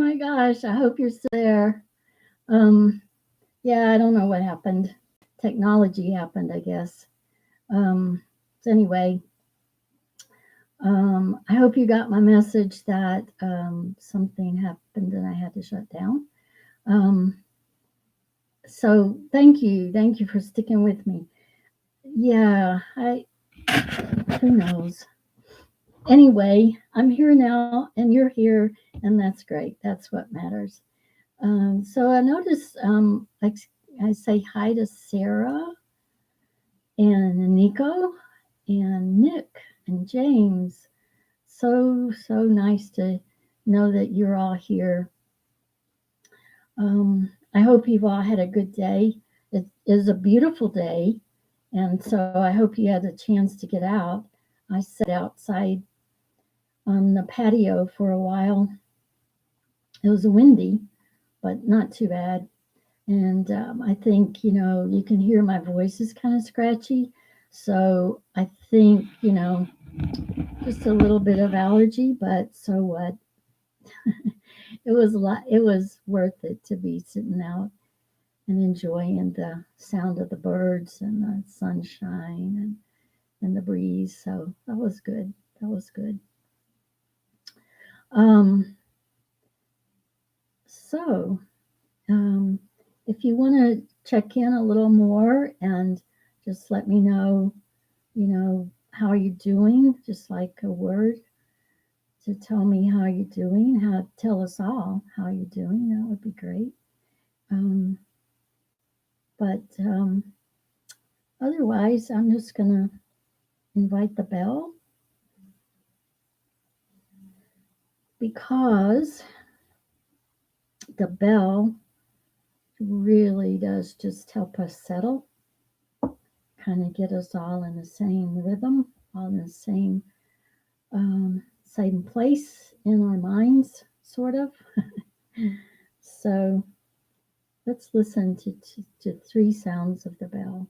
my gosh, I hope you're still there. Yeah, I don't know what happened. Technology happened, I guess. So anyway, I hope you got my message that something happened and I had to shut down. Um, so thank you for sticking with me. Yeah, who knows? Anyway, I'm here now and you're here, and that's great. That's what matters. So I noticed I say hi to Sarah and Nico and Nick and James. So nice to know that you're all here. I hope you've all had a good day. It is a beautiful day, and so I hope you had a chance to get out. I sat outside on the patio for a while. It was windy, but not too bad. And I think, you can hear my voice is kind of scratchy. So I think, just a little bit of allergy, but so what? It was worth it to be sitting out and enjoying the sound of the birds and the sunshine and the breeze. So that was good. That was good. Um, so um, if you want to check in a little more and just let me know, how are you doing? Just like a word to tell me how you're doing, tell us all how you're doing. That would be great. Um, but otherwise, I'm just going to invite the bell because the bell really does just help us settle, kind of get us all in the same rhythm, all in the same place in our minds, sort of. So let's listen to three sounds of the bell.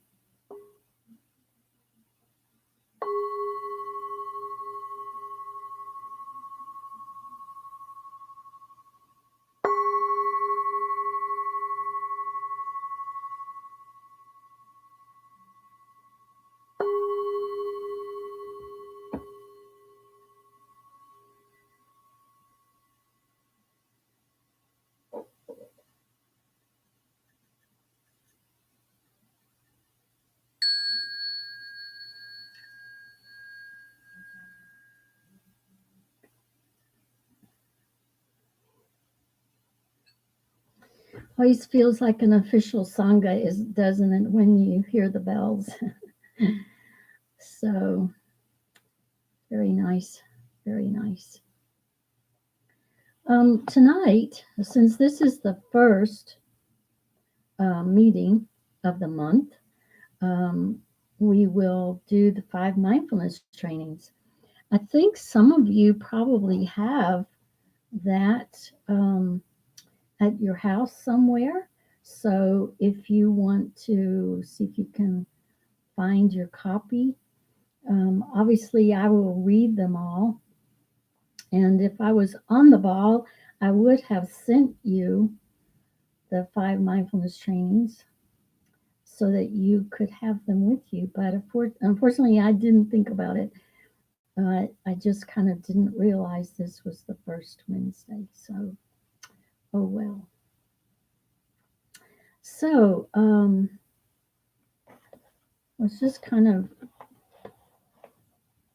Always feels like an official sangha, doesn't it, when you hear the bells? So very nice, very nice. Tonight, since this is the first meeting of the month, um, we will do the 5 mindfulness trainings. I think some of you probably have that at your house somewhere. So if you want to see if you can find your copy, obviously I will read them all. And if I was on the ball, I would have sent you the 5 mindfulness trainings so that you could have them with you. But unfortunately, I didn't think about it. I just kind of didn't realize this was the first Wednesday. So, oh well. So, was just kind of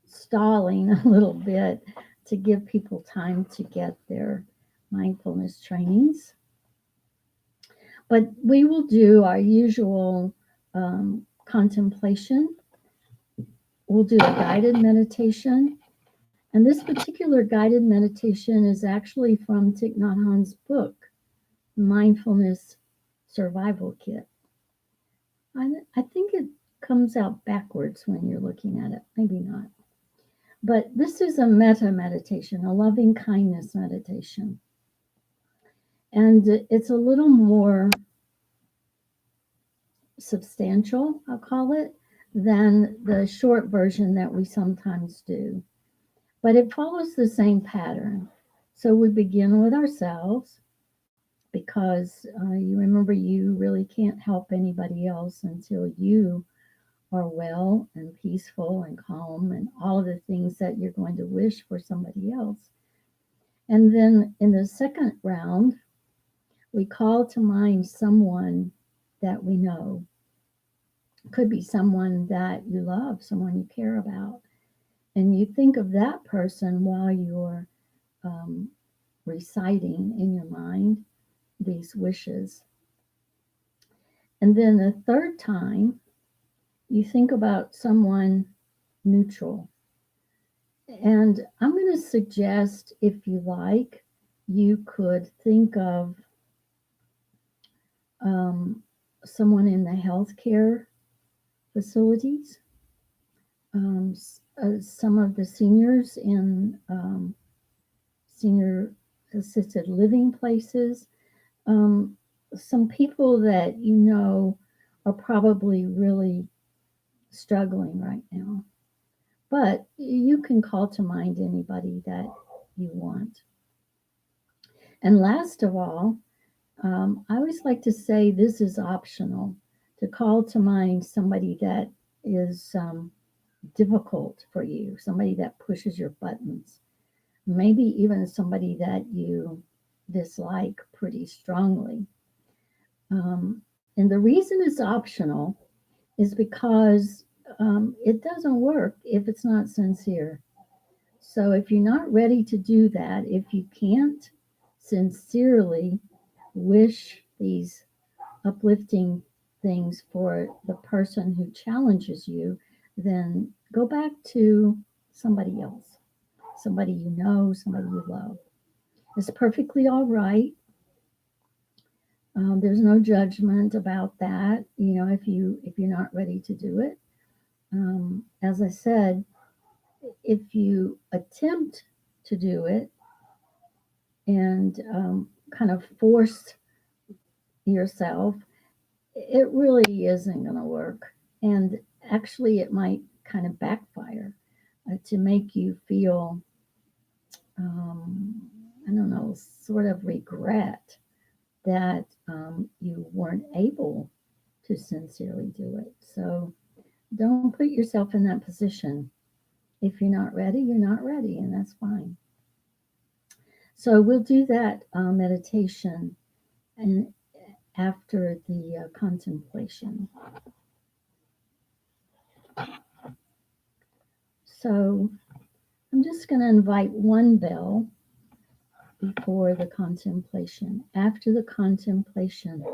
stalling a little bit to give people time to get their mindfulness trainings. But we will do our usual contemplation. We'll do a guided meditation. And this particular guided meditation is actually from Thich Nhat Hanh's book, Mindfulness Survival Kit. I think it comes out backwards when you're looking at it. Maybe not. But this is a metta meditation, a loving kindness meditation. And it's a little more substantial, I'll call it, than the short version that we sometimes do. But it follows the same pattern. So we begin with ourselves because you remember you really can't help anybody else until you are well and peaceful and calm and all of the things that you're going to wish for somebody else. And then in the second round, we call to mind someone that we know. It could be someone that you love, someone you care about. And you think of that person while you're um, reciting in your mind these wishes. And then the third time, you think about someone neutral. And I'm going to suggest, if you like, you could think of um, someone in the healthcare facilities, some of the seniors in senior assisted living places, um, some people that you know are probably really struggling right now. But you can call to mind anybody that you want. And last of all, I always like to say this is optional, to call to mind somebody that is difficult for you, somebody that pushes your buttons, maybe even somebody that you dislike pretty strongly. And the reason it's optional is because it doesn't work if it's not sincere. So if you're not ready to do that, if you can't sincerely wish these uplifting things for the person who challenges you, then go back to somebody else, somebody you know, somebody you love. It's perfectly all right. There's no judgment about that. You know, if you're not ready to do it, as I said, if you attempt to do it and kind of force yourself, it really isn't going to work. And actually, it might kind of backfire to make you feel, I don't know, sort of regret that you weren't able to sincerely do it. So don't put yourself in that position. If you're not ready, you're not ready, and that's fine. So we'll do that meditation and after the contemplation. So I'm just going to invite one bell before the contemplation. After the contemplation,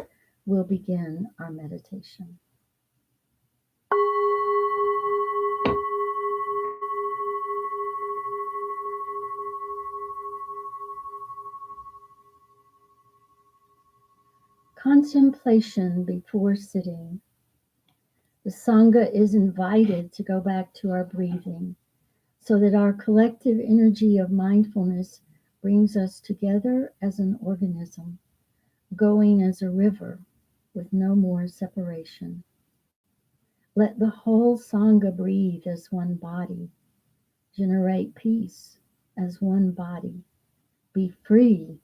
we'll begin our meditation. Contemplation before sitting. The Sangha is invited to go back to our breathing so that our collective energy of mindfulness brings us together as an organism, going as a river with no more separation. Let the whole Sangha breathe as one body, generate peace as one body, be free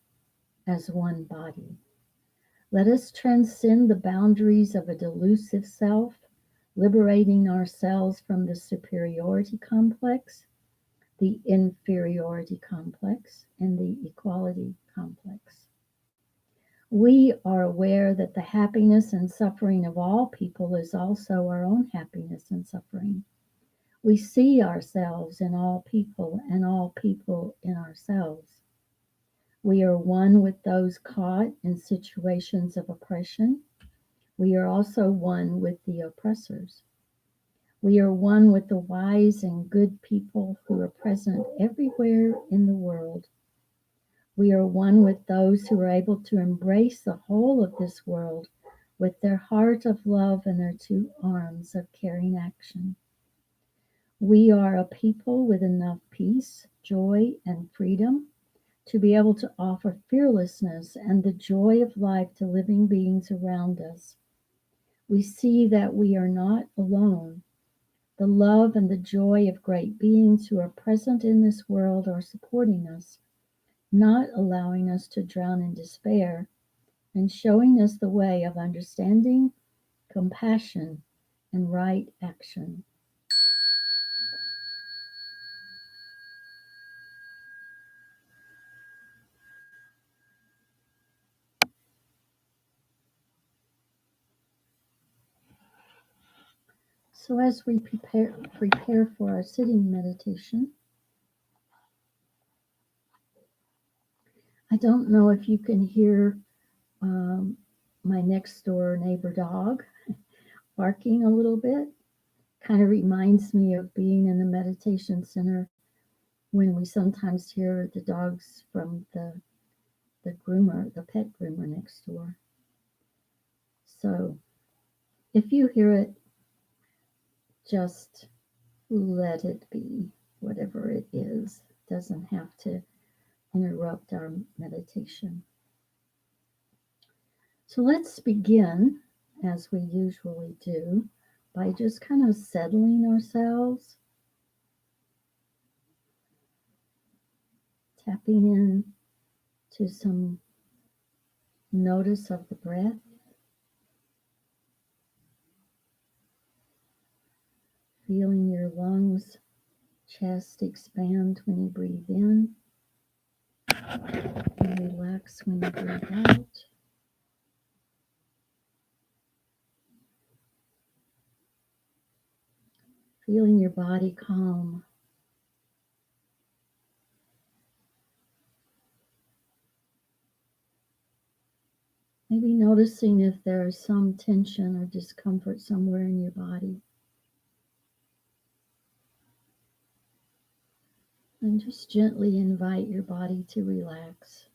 as one body. Let us transcend the boundaries of a delusive self, liberating ourselves from the superiority complex, the inferiority complex, and the equality complex. We are aware that the happiness and suffering of all people is also our own happiness and suffering. We see ourselves in all people and all people in ourselves. We are one with those caught in situations of oppression. We are also one with the oppressors. We are one with the wise and good people who are present everywhere in the world. We are one with those who are able to embrace the whole of this world with their heart of love and their two arms of caring action. We are a people with enough peace, joy, and freedom to be able to offer fearlessness and the joy of life to living beings around us. We see that we are not alone. The love and the joy of great beings who are present in this world are supporting us. not allowing us to drown in despair, and showing us the way of understanding, compassion, and right action. So as we prepare for our sitting meditation, I don't know if you can hear um, my next door neighbor dog barking a little bit. Kind of reminds me of being in the meditation center when we sometimes hear the dogs from the groomer, the pet groomer next door. So if you hear it, just let it be, whatever it is. It doesn't have to interrupt our meditation. So let's begin, as we usually do, by just kind of settling ourselves, tapping in to some notice of the breath, feeling your lungs, chest expand when you breathe in, and relax when you breathe out. Feeling your body calm. Maybe noticing if there is some tension or discomfort somewhere in your body. And just gently invite your body to relax.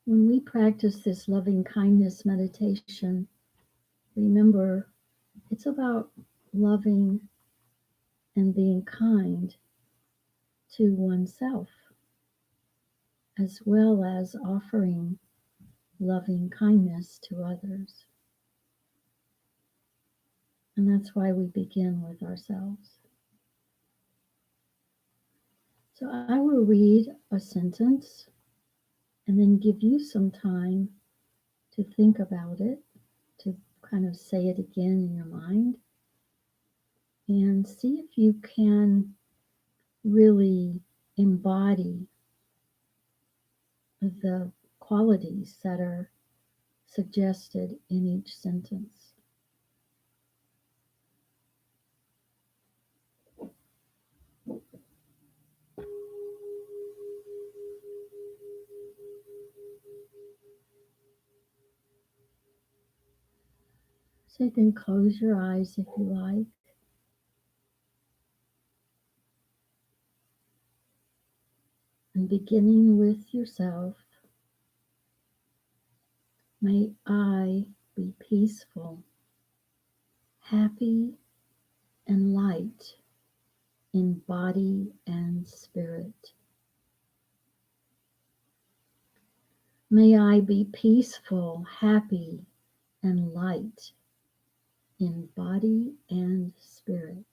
When we practice this loving kindness meditation, remember it's about loving and being kind to oneself, as well as offering loving kindness to others. And that's why we begin with ourselves. So I will read a sentence and then give you some time to think about it, to kind of say it again in your mind, and see if you can really embody the qualities that are suggested in each sentence. So you can close your eyes if you like. And beginning with yourself, may I be peaceful, happy, and light in body and spirit. May I be peaceful, happy, and light in body and spirit.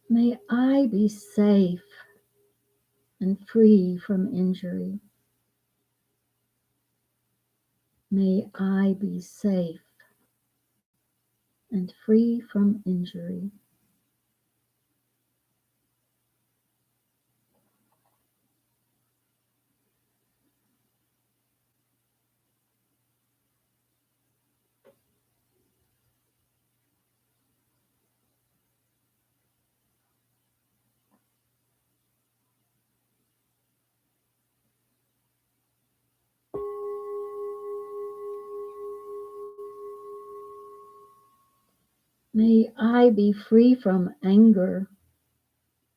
May I be safe and free from injury. May I be safe and free from injury. May I be free from anger,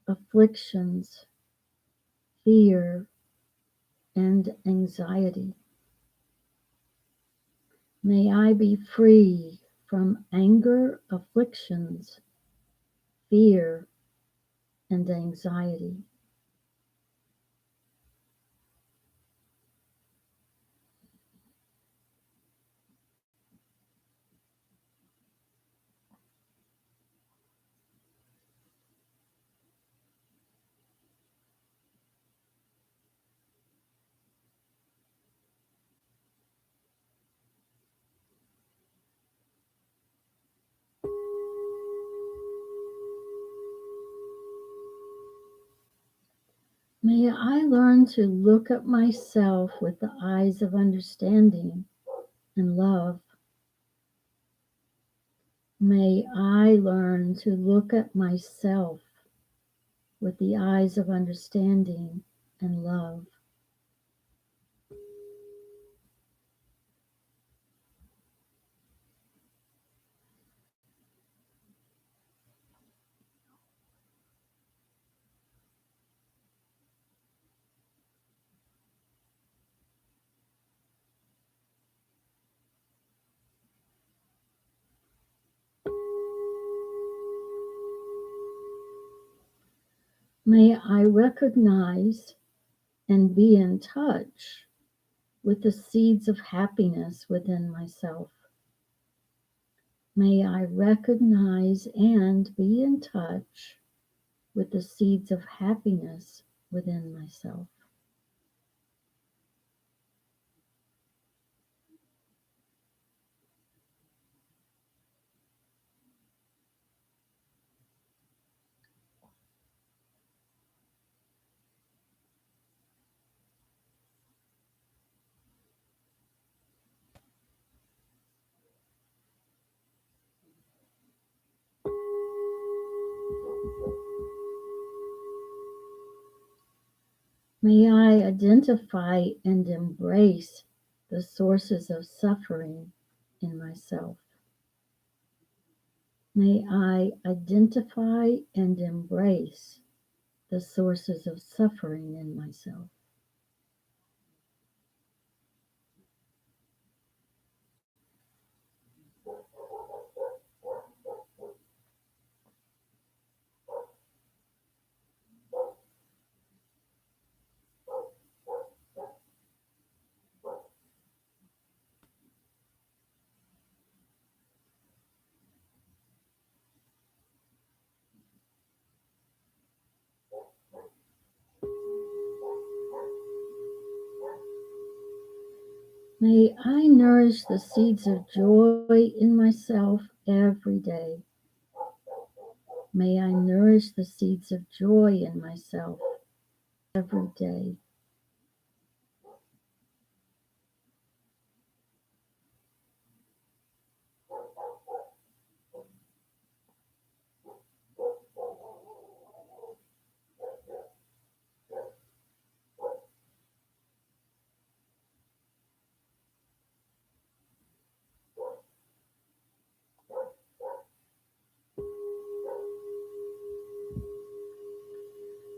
afflictions, fear, and anxiety. May I be free from anger, afflictions, fear, and anxiety. May I learn to look at myself with the eyes of understanding and love. May I learn to look at myself with the eyes of understanding and love. May I recognize and be in touch with the seeds of happiness within myself. May I recognize and be in touch with the seeds of happiness within myself. May I identify and embrace the sources of suffering in myself. May I identify and embrace the sources of suffering in myself. May I nourish the seeds of joy in myself every day. May I nourish the seeds of joy in myself every day.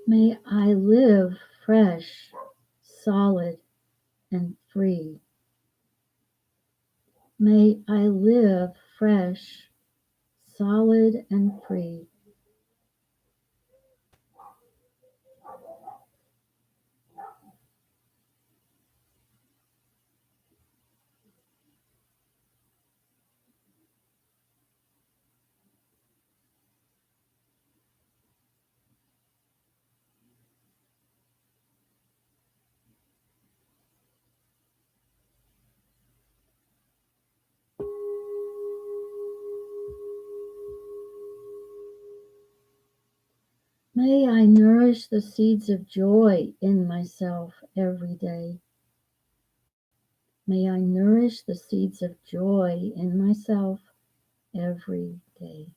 May I live fresh, solid, and free. May I live fresh, solid, and free. May I nourish the seeds of joy in myself every day. May I nourish the seeds of joy in myself every day.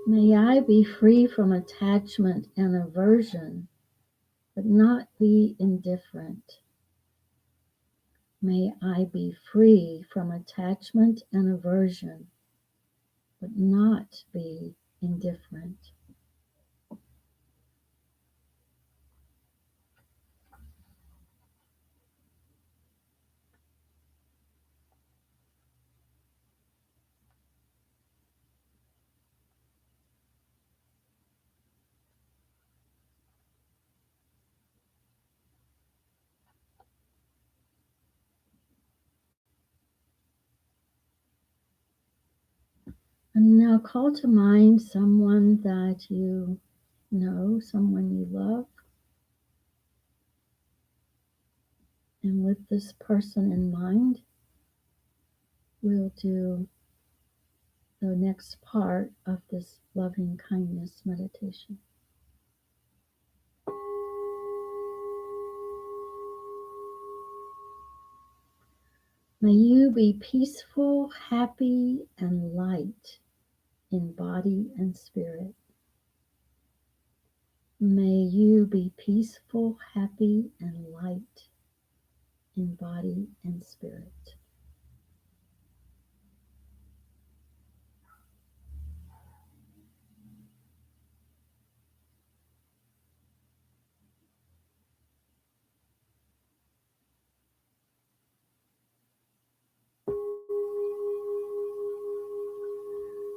May I be free from attachment and aversion, but not be indifferent. May I be free from attachment and aversion, but not be indifferent. And now call to mind someone that you know, someone you love. And with this person in mind, we'll do the next part of this loving kindness meditation. May you be peaceful, happy, and light in body and spirit. May you be peaceful, happy, and light in body and spirit.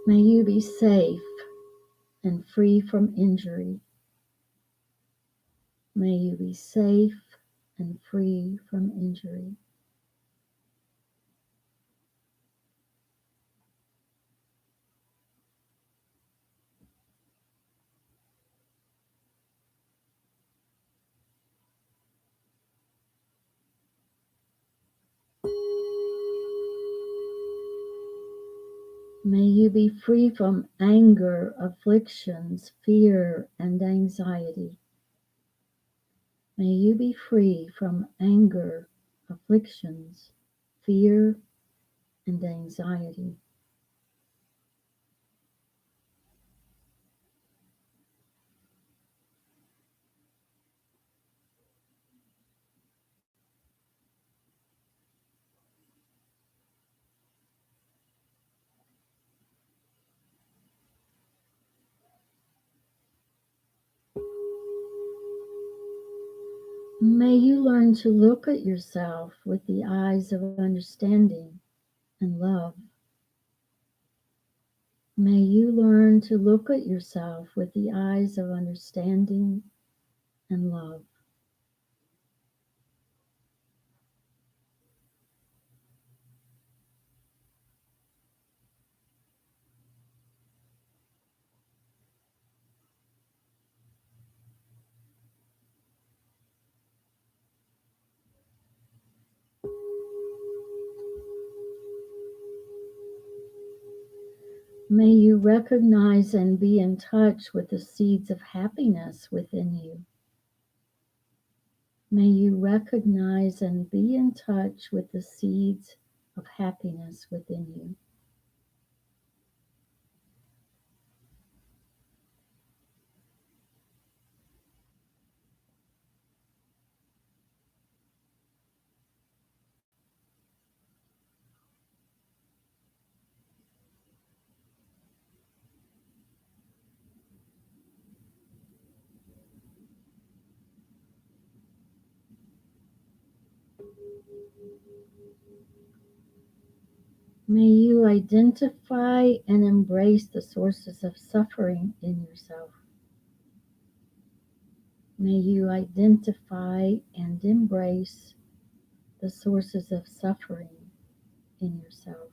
May you be safe and free from injury. May you be safe and free from injury. May you be free from anger, afflictions, fear, and anxiety. May you be free from anger, afflictions, fear, and anxiety. May you learn to look at yourself with the eyes of understanding and love. May you learn to look at yourself with the eyes of understanding and love. May you recognize and be in touch with the seeds of happiness within you. May you recognize and be in touch with the seeds of happiness within you. May you identify and embrace the sources of suffering in yourself. May you identify and embrace the sources of suffering in yourself.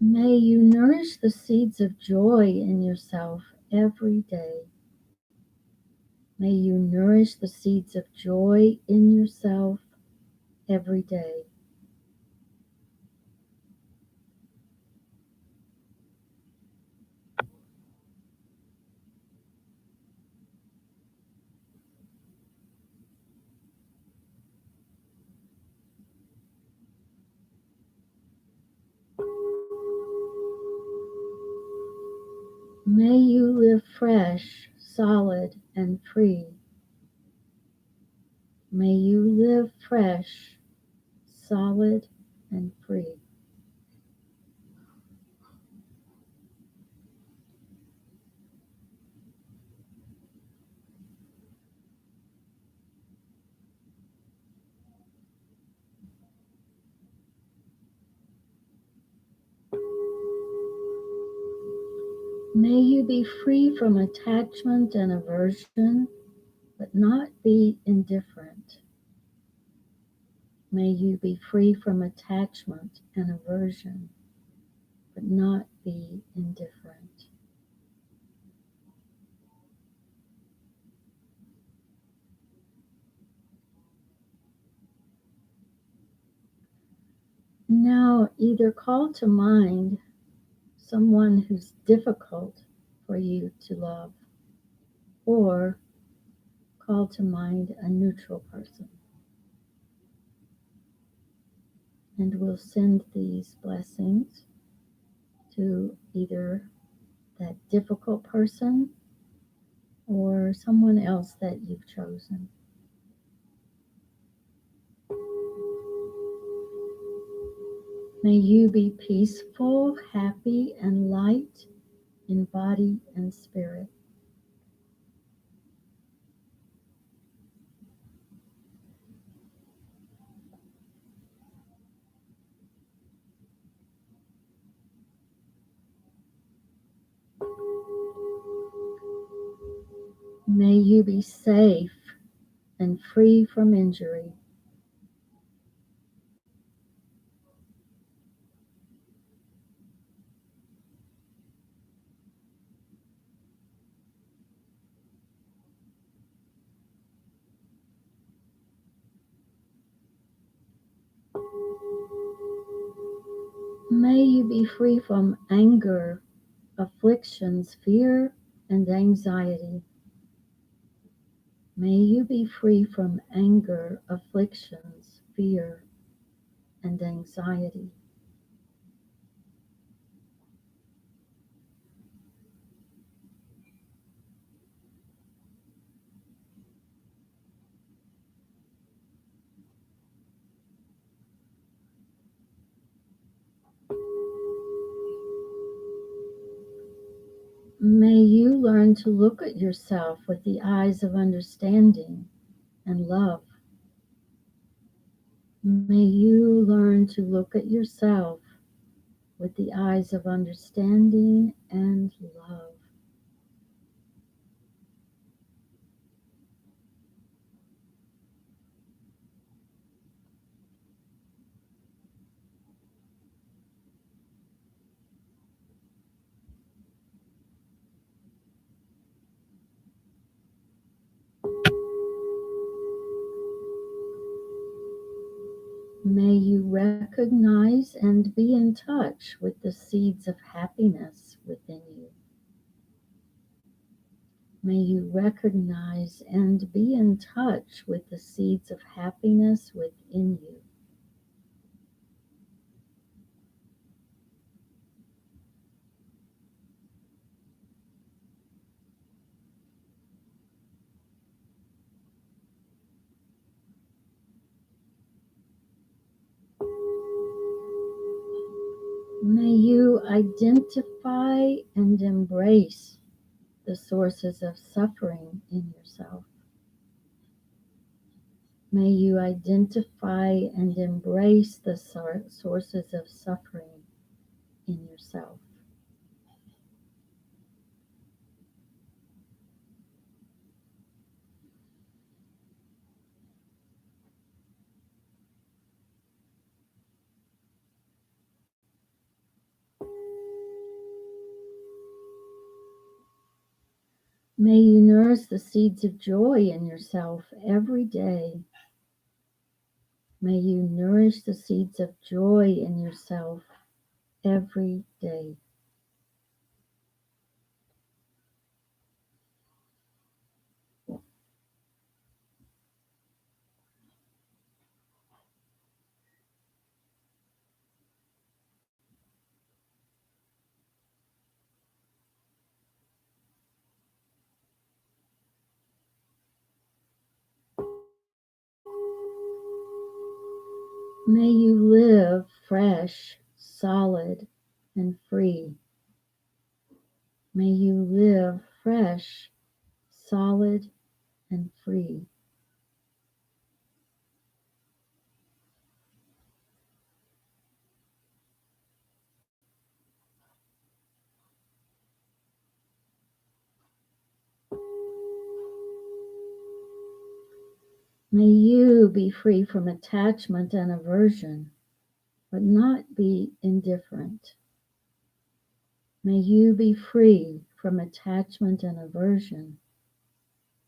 May you nourish the seeds of joy in yourself every day. May you nourish the seeds of joy in yourself every day. May you live fresh, solid, and free. May you live fresh, solid, and free. May you be free from attachment and aversion, but not be indifferent. May you be free from attachment and aversion, but not be indifferent. Now, either call to mind someone who's difficult for you to love, or call to mind a neutral person. And we'll send these blessings to either that difficult person or someone else that you've chosen. May you be peaceful, happy, and light in body and spirit. May you be safe and free from injury. May you be free from anger, afflictions, fear, and anxiety. May you be free from anger, afflictions, fear, and anxiety. May you learn to look at yourself with the eyes of understanding and love. May you learn to look at yourself with the eyes of understanding and love. May you recognize and be in touch with the seeds of happiness within you. May you recognize and be in touch with the seeds of happiness within you. May you identify and embrace the sources of suffering in yourself. May you identify and embrace the sources of suffering in yourself. May you nourish the seeds of joy in yourself every day. May you nourish the seeds of joy in yourself every day. May you live fresh, solid, and free. May you live fresh, solid, and free. May you be free from attachment and aversion, but not be indifferent. May you be free from attachment and aversion,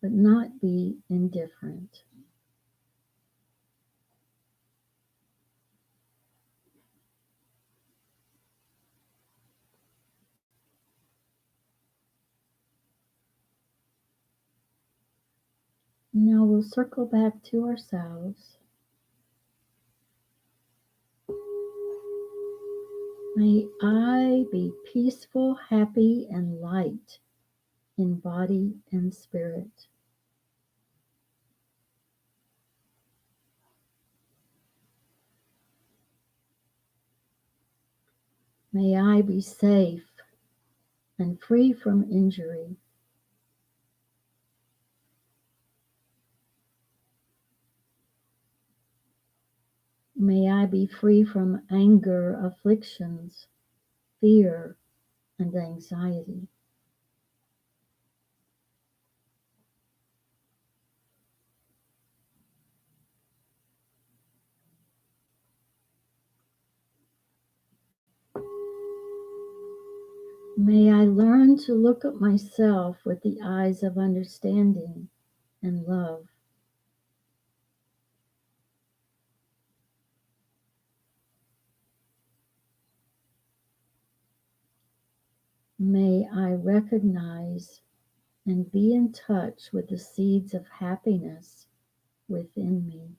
but not be indifferent. Now we'll circle back to ourselves. May I be peaceful, happy, and light in body and spirit. May I be safe and free from injury. May I be free from anger, afflictions, fear, and anxiety. May I learn to look at myself with the eyes of understanding and love. May I recognize and be in touch with the seeds of happiness within me.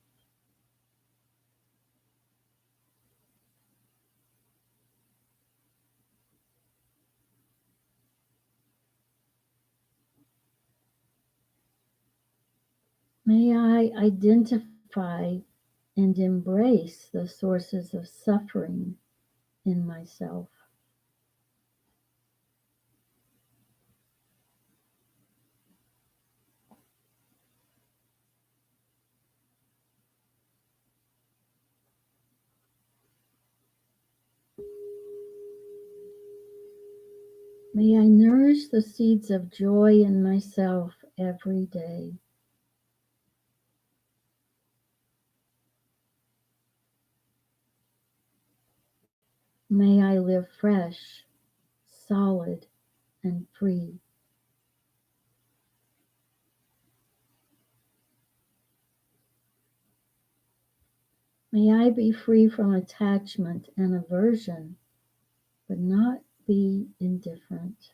May I identify and embrace the sources of suffering in myself. May I nourish the seeds of joy in myself every day. May I live fresh, solid, and free. May I be free from attachment and aversion, but not be indifferent.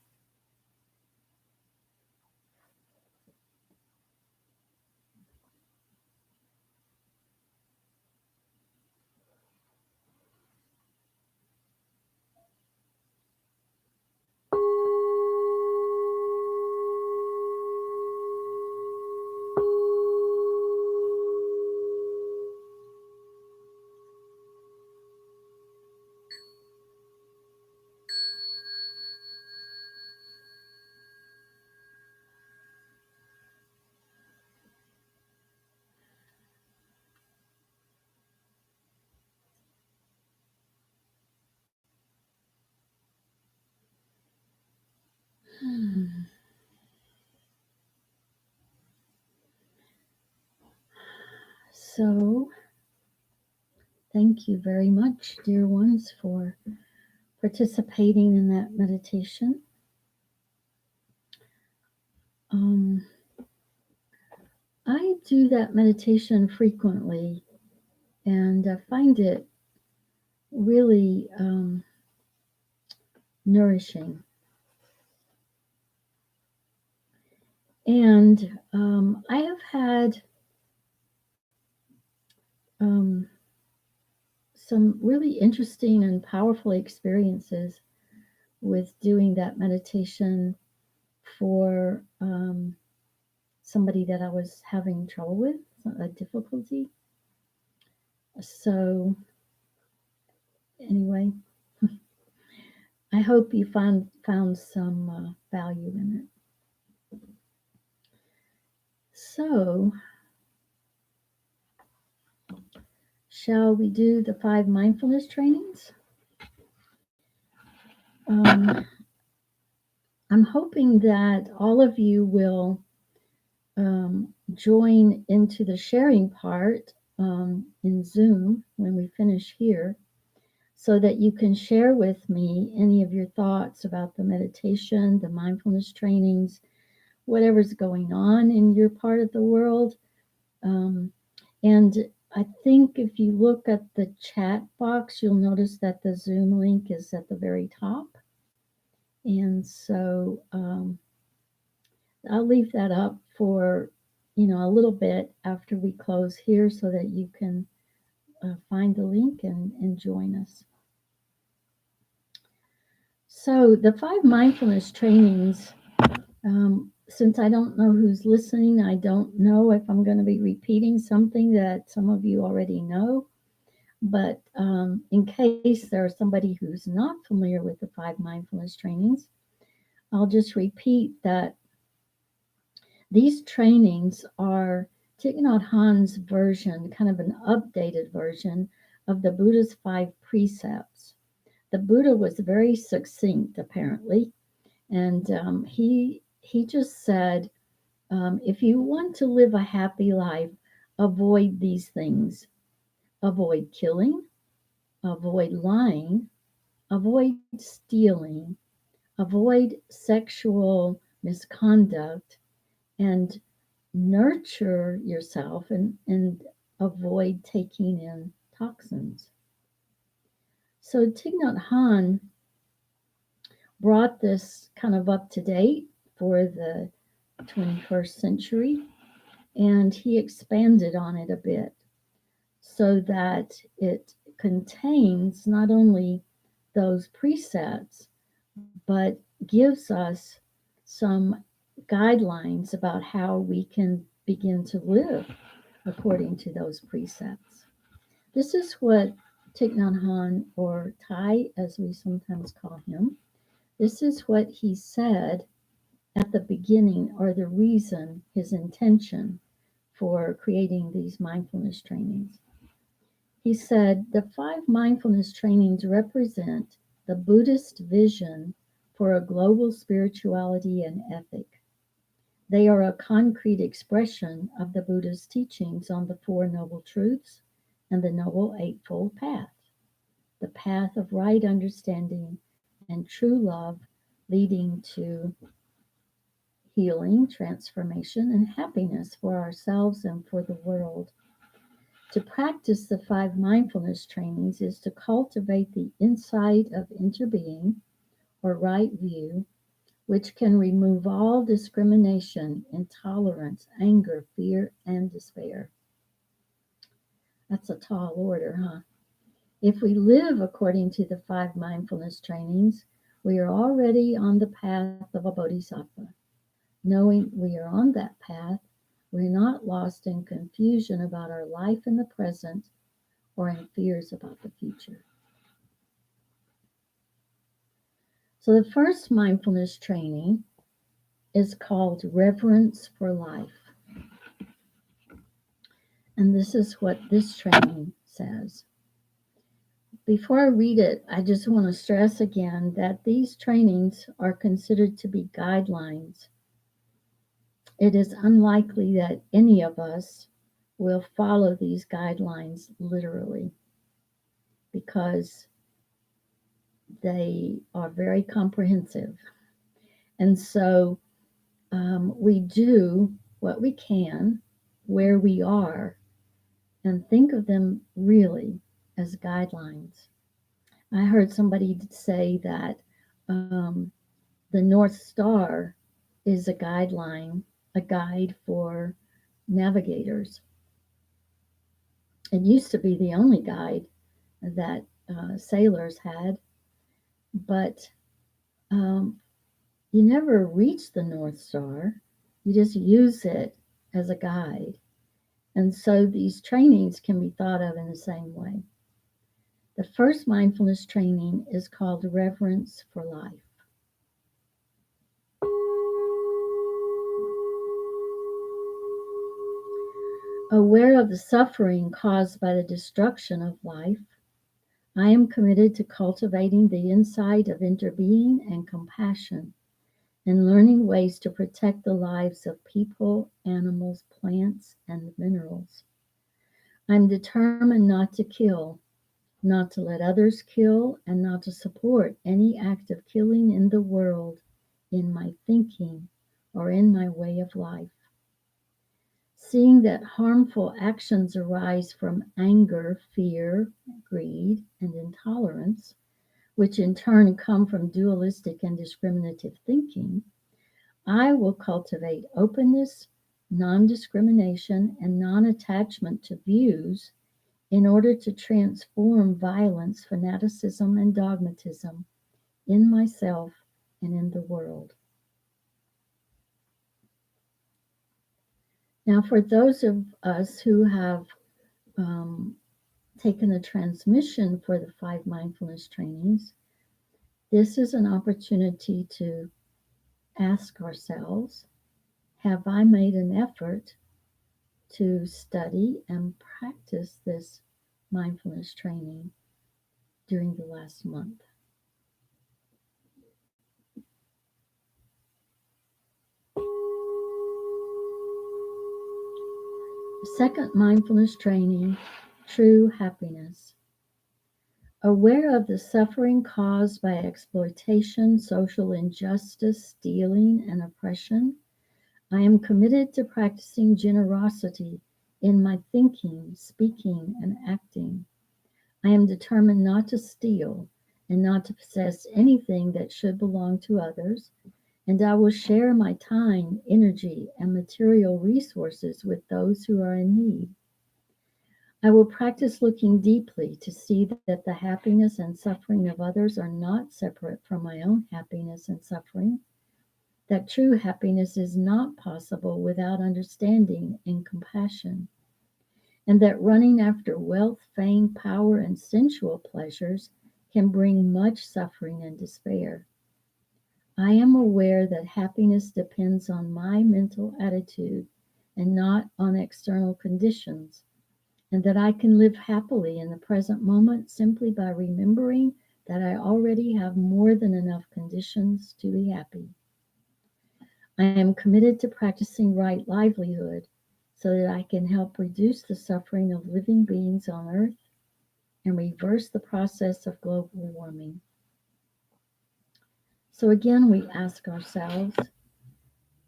So, thank you very much, dear ones, for participating in that meditation. Um, I do that meditation frequently, and I find it really nourishing. And I have had um, some really interesting and powerful experiences with doing that meditation for somebody that I was having trouble with, a difficulty. So, anyway, I hope you found some value in it. So, shall we do the 5 mindfulness trainings? Um, I'm hoping that all of you will join into the sharing part in Zoom when we finish here, so that you can share with me any of your thoughts about the meditation, the mindfulness trainings, whatever's going on in your part of the world. Um, and I think if you look at the chat box, you'll notice that the Zoom link is at the very top. And so I'll leave that up for, a little bit after we close here so that you can find the link and join us. So the 5 mindfulness trainings, since I don't know who's listening, I don't know if I'm going to be repeating something that some of you already know. But in case there's somebody who's not familiar with the 5 mindfulness trainings, I'll just repeat that these trainings are Thich Nhat Hanh's version, kind of an updated version of the Buddha's 5 precepts. The Buddha was very succinct, apparently, and he just said, if you want to live a happy life, avoid these things: avoid killing, avoid lying, avoid stealing, avoid sexual misconduct, and nurture yourself and avoid taking in toxins. So Thich Nhat Hanh brought this kind of up to date for the 21st century, and he expanded on it a bit so that it contains not only those precepts, but gives us some guidelines about how we can begin to live according to those precepts. This is what Thich Nhat Hanh, or Thai as we sometimes call him, this is what he said at the beginning, or the reason, his intention for creating these mindfulness trainings. He said the 5 mindfulness trainings represent the Buddhist vision for a global spirituality and ethic. They are a concrete expression of the Buddha's teachings on the Four Noble Truths and the Noble Eightfold Path, the path of right understanding and true love, leading to healing, transformation, and happiness for ourselves and for the world. To practice the 5 mindfulness trainings is to cultivate the insight of interbeing, or right view, which can remove all discrimination, intolerance, anger, fear, and despair. That's a tall order, huh? If we live according to the 5 mindfulness trainings, we are already on the path of a bodhisattva. Knowing we are on that path, we're not lost in confusion about our life in the present or in fears about the future. So the first mindfulness training is called Reverence for Life. And this is what this training says. Before I read it, I just want to stress again that these trainings are considered to be guidelines. It is unlikely that any of us will follow these guidelines literally, because they are very comprehensive. And so we do what we can where we are and think of them really as guidelines. I heard somebody say that the North Star is a guideline, a guide for navigators. It used to be the only guide that sailors had, but um, you never reach the North Star. You just use it as a guide. And so these trainings can be thought of in the same way. The first mindfulness training is called Reverence for Life. Aware of the suffering caused by the destruction of life, I am committed to cultivating the insight of interbeing and compassion and learning ways to protect the lives of people, animals, plants, and minerals. I'm determined not to kill, not to let others kill, and not to support any act of killing in the world, in my thinking, or in my way of life. Seeing that harmful actions arise from anger, fear, greed, and intolerance, which in turn come from dualistic and discriminative thinking, I will cultivate openness, non discrimination, and non attachment to views in order to transform violence, fanaticism, and dogmatism in myself and in the world. Now, for those of us who have um, taken the transmission for the 5 mindfulness trainings, this is an opportunity to ask ourselves, have I made an effort to study and practice this mindfulness training during the last month? Second mindfulness training, true happiness. Aware of the suffering caused by exploitation, social injustice, stealing, and oppression, I am committed to practicing generosity in my thinking, speaking, and acting. I am determined not to steal and not to possess anything that should belong to others, and I will share my time, energy, and material resources with those who are in need. I will practice looking deeply to see that the happiness and suffering of others are not separate from my own happiness and suffering, that true happiness is not possible without understanding and compassion, and that running after wealth, fame, power, and sensual pleasures can bring much suffering and despair. I am aware that happiness depends on my mental attitude and not on external conditions, and that I can live happily in the present moment simply by remembering that I already have more than enough conditions to be happy. I am committed to practicing right livelihood so that I can help reduce the suffering of living beings on Earth and reverse the process of global warming. So again, we ask ourselves,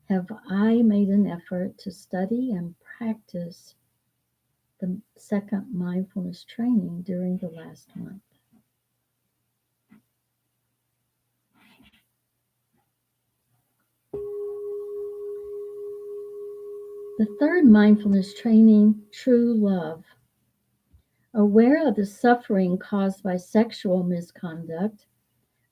have I made an effort to study and practice the second mindfulness training during the last month? The third mindfulness training, true love. Aware of the suffering caused by sexual misconduct,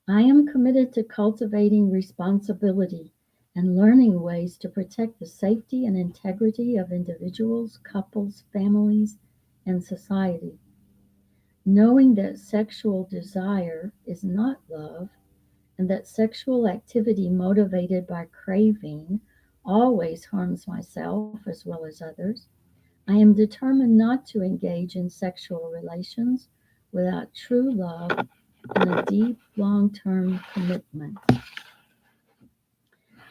I am committed to cultivating responsibility and learning ways to protect the safety and integrity of individuals, couples, families, and society. Knowing that sexual desire is not love and that sexual activity motivated by craving always harms myself as well as others, I am determined not to engage in sexual relations without true love and a deep long term commitment.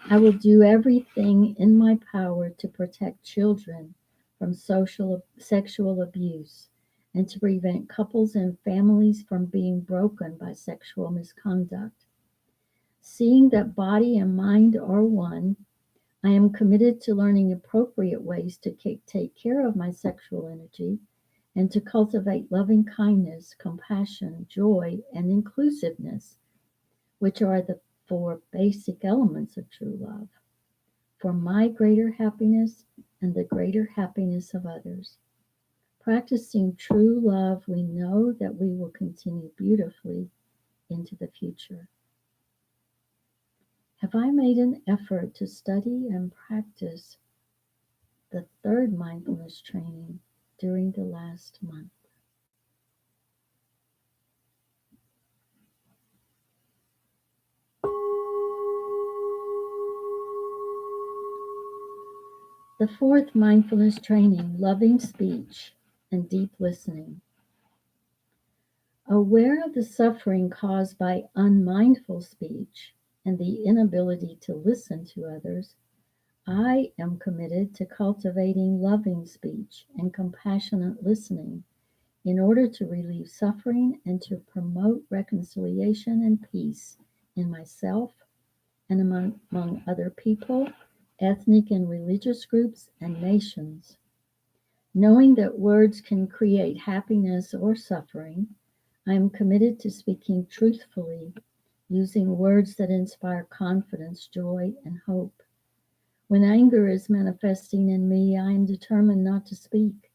I will do everything in my power to protect children from sexual abuse and to prevent couples and families from being broken by sexual misconduct. Seeing that body and mind are one, I am committed to learning appropriate ways to take care of my sexual energy and to cultivate loving kindness, compassion, joy, and inclusiveness, which are the four basic elements of true love, for my greater happiness and the greater happiness of others. Practicing true love, we know that we will continue beautifully into the future. Have I made an effort to study and practice the third mindfulness training during the last month? The fourth mindfulness training, loving speech and deep listening. Aware of the suffering caused by unmindful speech and the inability to listen to others, I am committed to cultivating loving speech and compassionate listening in order to relieve suffering and to promote reconciliation and peace in myself and among other people, ethnic and religious groups, and nations. Knowing that words can create happiness or suffering, I am committed to speaking truthfully, using words that inspire confidence, joy, and hope. When anger is manifesting in me, I am determined not to speak.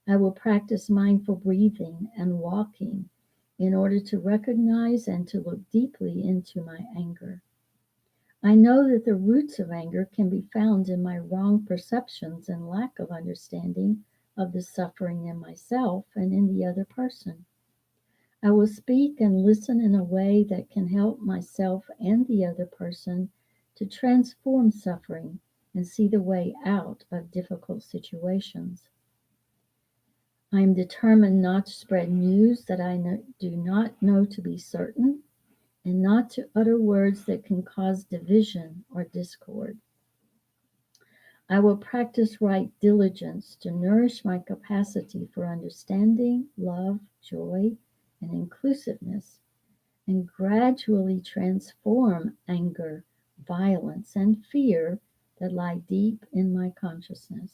I will practice mindful breathing and walking in order to recognize and to look deeply into my anger. I know that the roots of anger can be found in my wrong perceptions and lack of understanding of the suffering in myself and in the other person. I will speak and listen in a way that can help myself and the other person to transform suffering and see the way out of difficult situations. I am determined not to spread news that do not know to be certain and not to utter words that can cause division or discord. I will practice right diligence to nourish my capacity for understanding, love, joy, and inclusiveness, and gradually transform anger, violence, and fear that lie deep in my consciousness.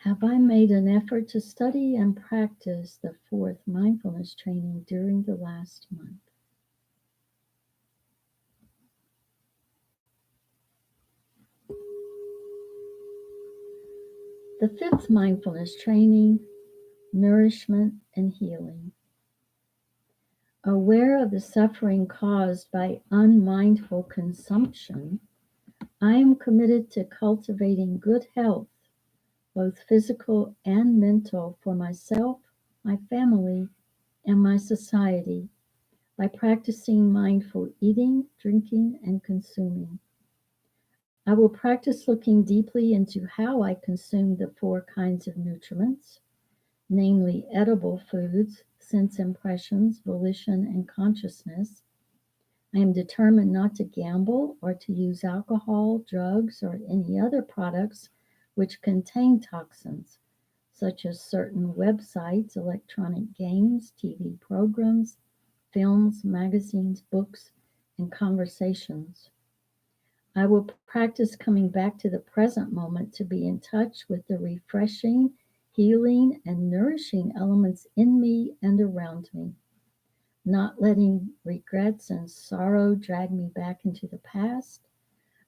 Have I made an effort to study and practice the fourth mindfulness training during the last month? The fifth mindfulness training, nourishment and healing. Aware of the suffering caused by unmindful consumption, I am committed to cultivating good health, both physical and mental, for myself, my family, and my society by practicing mindful eating, drinking, and consuming. I will practice looking deeply into how I consume the four kinds of nutriments, namely edible foods, sense impressions, volition, and consciousness. I am determined not to gamble or to use alcohol, drugs, or any other products which contain toxins, such as certain websites, electronic games, TV programs, films, magazines, books, and conversations. I will practice coming back to the present moment to be in touch with the refreshing, healing, and nourishing elements in me and around me, not letting regrets and sorrow drag me back into the past,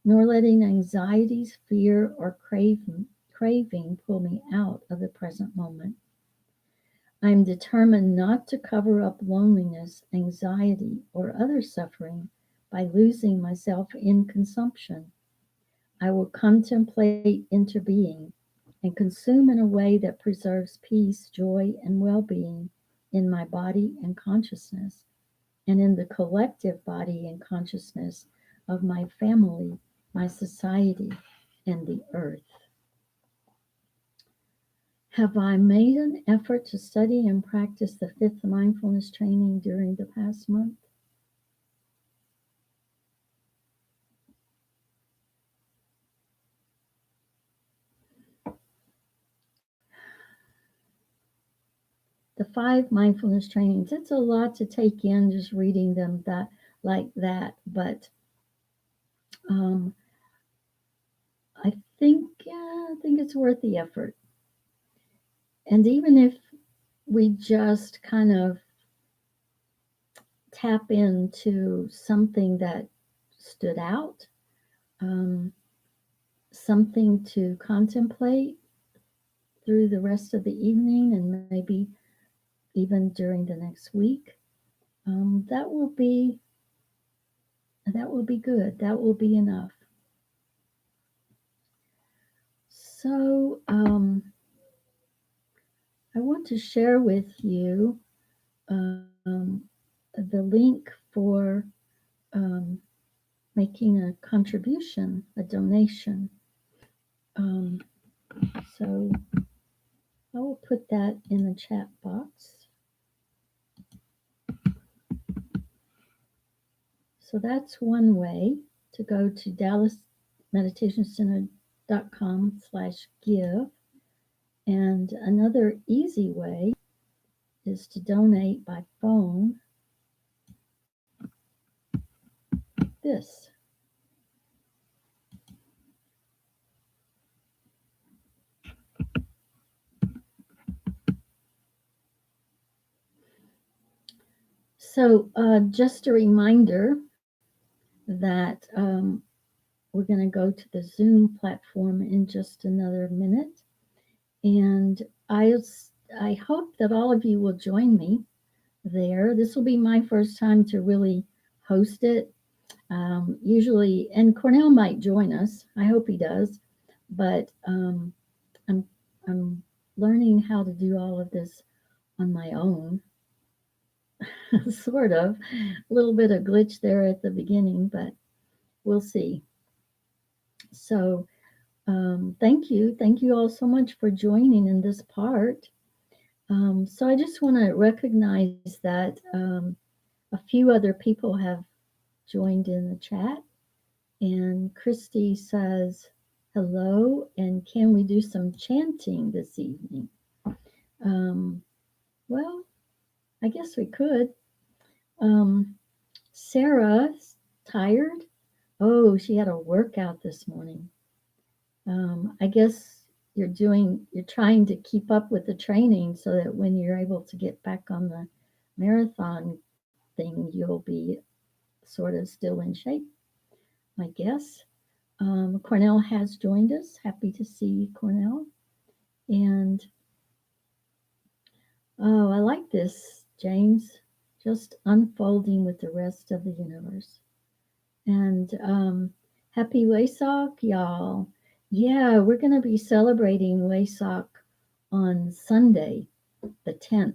nor letting anxieties, fear, or craving pull me out of the present moment. I am determined not to cover up loneliness, anxiety, or other suffering by losing myself in consumption. I will contemplate interbeing and consume in a way that preserves peace, joy, and well being in my body and consciousness, and in the collective body and consciousness of my family, my society, and the earth. Have I made an effort to study and practice the fifth mindfulness training during the past month? The five mindfulness trainings, it's a lot to take in just reading them that like that, but Um, I think it's worth the effort. And even if we just kind of tap into something that stood out, um, something to contemplate through the rest of the evening and maybe even during the next week, that will be good. That will be enough. So I want to share with you um, the link for um, making a contribution, a donation. Um, so I will put that in the chat box. So that's one way to go to dallasmeditationcenter.com/give. And another easy way is to donate by phone. This. So just a reminder that we're going to go to the Zoom platform in just another minute. And I hope that all of you will join me there. This will be my first time to really host it. Usually, and Cornell might join us. I hope he does. But I'm, I'm learning how to do all of this on my own. Sort of. A little bit of glitch there at the beginning, but we'll see. So, thank you. Thank you all so much for joining in this part. So, I just want to recognize that a few other people have joined in the chat. And Christy says, hello, and can we do some chanting this evening? Um, well, I guess we could. Sarah's tired. Oh, she had a workout this morning. I guess you're trying to keep up with the training so that when you're able to get back on the marathon thing, you'll be sort of still in shape, I guess. Cornell has joined us. Happy to see Cornell. And oh, I like this, James. Just unfolding with the rest of the universe. And happy Wesak, y'all. Yeah, we're going to be celebrating Wesak on Sunday, the 10th.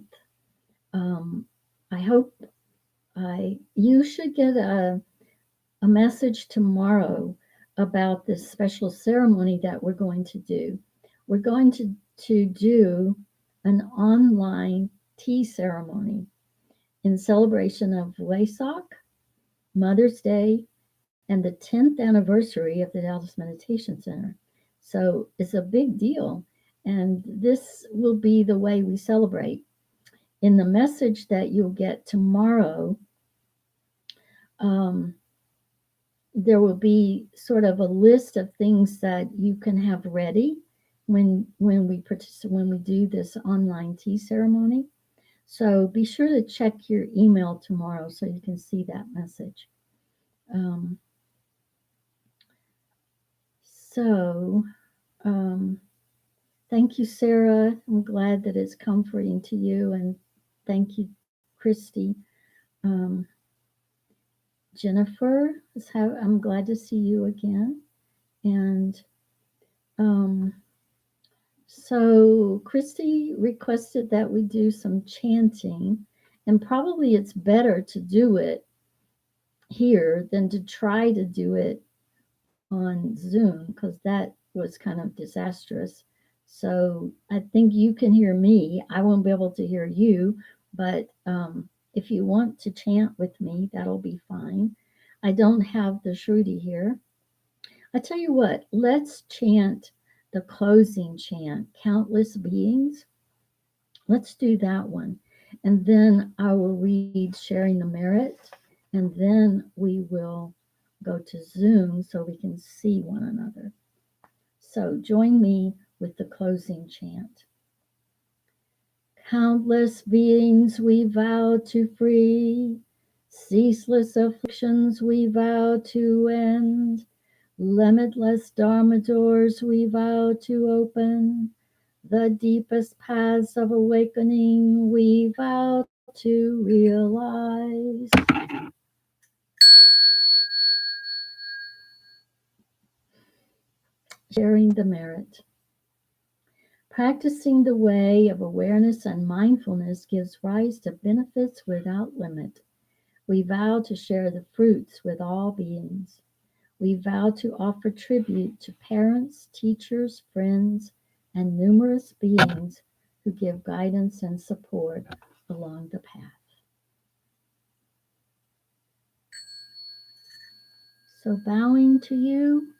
I hope you should get a message tomorrow about this special ceremony that we're going to do. We're going to do an online tea ceremony in celebration of Wesak, Mother's Day, and the 10th anniversary of the Dallas Meditation Center. So it's a big deal. And this will be the way we celebrate. In the message that you'll get tomorrow, um, there will be sort of a list of things that you can have ready when we do this online tea ceremony. So be sure to check your email tomorrow so you can see that message. Um, so um, thank you, Sarah. I'm glad that it's comforting to you, and thank you, Christy. Um, Jennifer, I'm glad to see you again. And um, so Christy requested that we do some chanting, and probably it's better to do it here than to try to do it on Zoom because that was kind of disastrous. So I think you can hear me. I won't be able to hear you, but if you want to chant with me, that'll be fine. I don't have the Shruti here. I tell you what, let's chant the closing chant, Countless Beings. Let's do that one. And then I will read Sharing the Merit, and then we will go to Zoom so we can see one another. So join me with the closing chant. Countless beings we vow to free, ceaseless afflictions we vow to end, limitless dharma doors we vow to open, the deepest paths of awakening we vow to realize. Sharing the merit. Practicing the way of awareness and mindfulness gives rise to benefits without limit. We vow to share the fruits with all beings. We vow to offer tribute to parents, teachers, friends, and numerous beings who give guidance and support along the path. So, bowing to you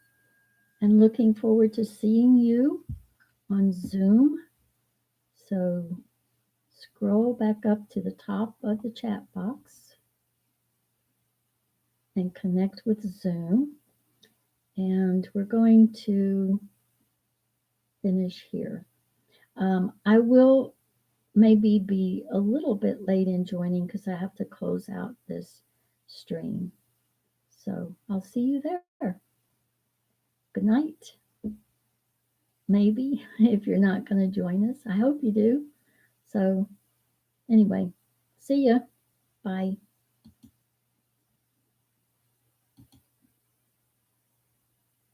and looking forward to seeing you on Zoom. So, scroll back up to the top of the chat box and connect with Zoom. And we're going to finish here. I will maybe be a little bit late in joining because I have to close out this stream. So I'll see you there. Good night. Maybe if you're not going to join us. I hope you do. So, anyway, see ya. Bye.